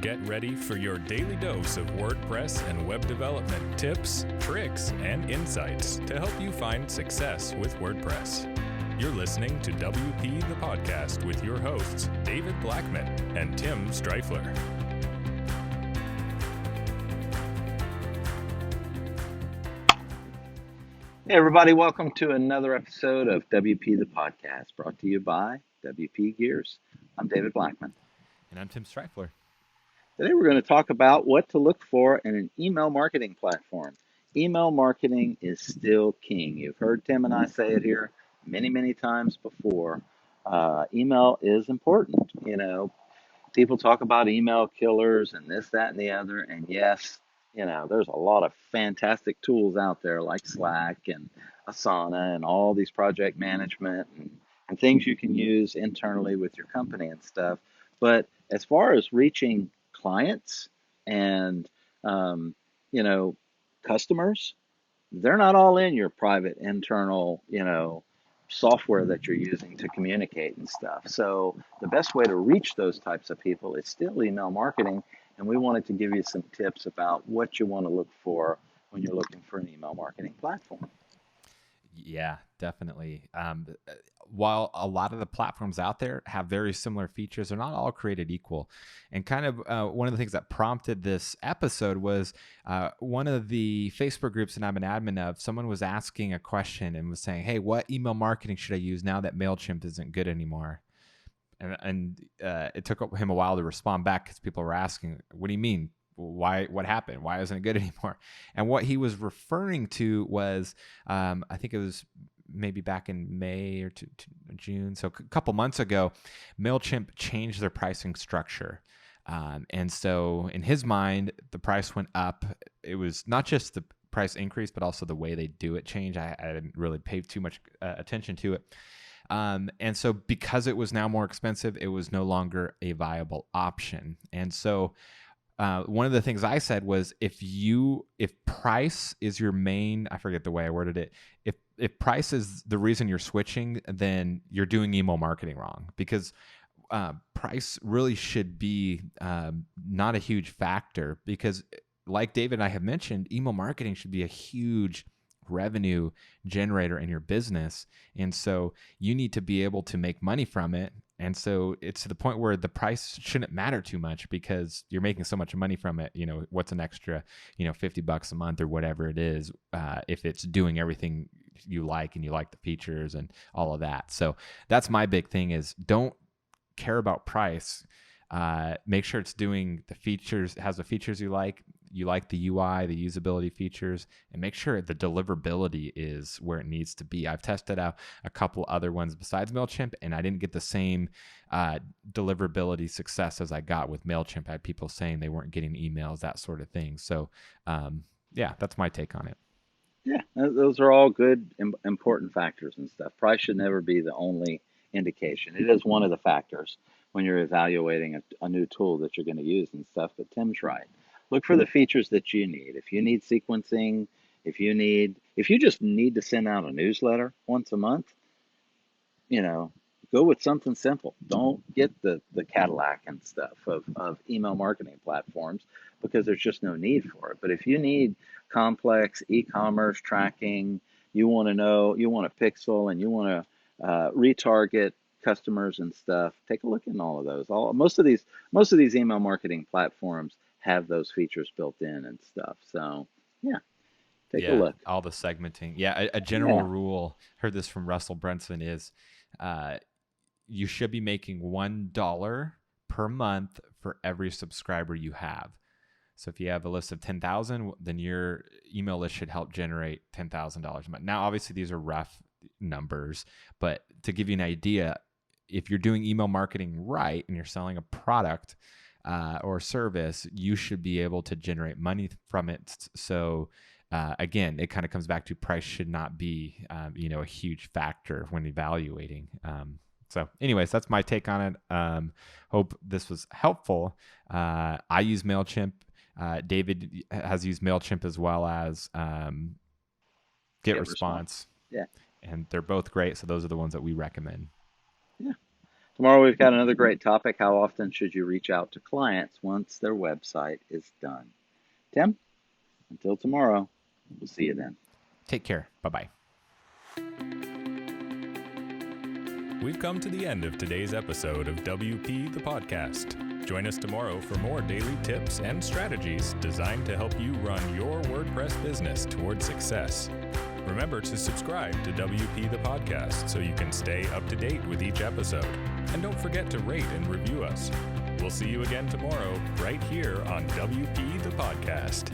Get ready for your daily dose of WordPress and web development tips, tricks, and insights to help you find success with WordPress. You're listening to WP the Podcast with your hosts, David Blackman and Tim Streifler. Hey everybody, welcome to another episode of WP the Podcast, brought to you by WP Gears. I'm David Blackman. And I'm Tim Streifler. Today we're going to talk about what to look for in an email marketing platform. Email marketing is still king. You've heard Tim and I say it here many times before. Email is important. You know, people talk about email killers and this, that, and the other. And yes, you know, there's a lot of fantastic tools out there like Slack and Asana and all these project management and things you can use internally with your company and stuff. But as far as reaching clients and, customers, they're not all in your private internal, software that you're using to communicate and stuff. So the best way to reach those types of people is still email marketing. And we wanted to give you some tips about what you want to look for when you're looking for an email marketing platform. Yeah, definitely. While a lot of the platforms out there have very similar features, they're not all created equal. And kind of one of the things that prompted this episode was one of the Facebook groups that I'm an admin of, someone was asking a question and was saying, hey, what email marketing should I use now that MailChimp isn't good anymore? And it took him a while to respond back because people were asking, what do you mean? Why? What happened? Why isn't it good anymore? And what he was referring to was, I think it was maybe back in May or to June, so a couple months ago, MailChimp changed their pricing structure. And so in his mind, the price went up. It was not just the price increase, but also the way they do it changed. I didn't really pay too much attention to it. And so because it was now more expensive, it was no longer a viable option. And so one of the things I said was if price is your main, I forget the way I worded it, if price is the reason you're switching, then you're doing email marketing wrong, because price really should be not a huge factor, because like David and I have mentioned, email marketing should be a huge revenue generator in your business. And so you need to be able to make money from it. And so it's to the point where the price shouldn't matter too much because you're making so much money from it. You know, what's an extra, $50 a month or whatever it is, if it's doing everything you like and you like the features and all of that. So that's my big thing is don't care about price. Make sure it's doing the features, has the features you like the UI, the usability features, and make sure the deliverability is where it needs to be. I've tested out a couple other ones besides MailChimp, and I didn't get the same deliverability success as I got with MailChimp. I had people saying they weren't getting emails, that sort of thing. So, that's my take on it. Yeah, those are all good, important factors and stuff. Price should never be the only indication. It is one of the factors when you're evaluating a new tool that you're going to use and stuff, but Tim's right. Look for the features that you need. If you need sequencing, if you just need to send out a newsletter once a month, go with something simple. Don't get the Cadillac and stuff of email marketing platforms because there's just no need for it. But if you need complex e-commerce tracking, you want a pixel and you want to retarget customers and stuff, take a look in all of those. Most of these email marketing platforms have those features built in and stuff. So take a look. All the segmenting. Yeah, a general rule, heard this from Russell Brunson, is you should be making $1 per month for every subscriber you have. So if you have a list of 10,000, then your email list should help generate $10,000 a month. Now, obviously, these are rough numbers, but to give you an idea, if you're doing email marketing right and you're selling a product or service, you should be able to generate money from it. So again, it kind of comes back to price should not be, a huge factor when evaluating. So anyways, that's my take on it. Hope this was helpful. I use MailChimp. David has used MailChimp as well as GetResponse. Yeah. And they're both great. So those are the ones that we recommend. Yeah. Tomorrow we've got another great topic. How often should you reach out to clients once their website is done? Tim, until tomorrow, we'll see you then. Take care. Bye-bye. We've come to the end of today's episode of WP the Podcast. Join us tomorrow for more daily tips and strategies designed to help you run your WordPress business toward success. Remember to subscribe to WP the Podcast so you can stay up to date with each episode. And don't forget to rate and review us. We'll see you again tomorrow right here on WP the Podcast.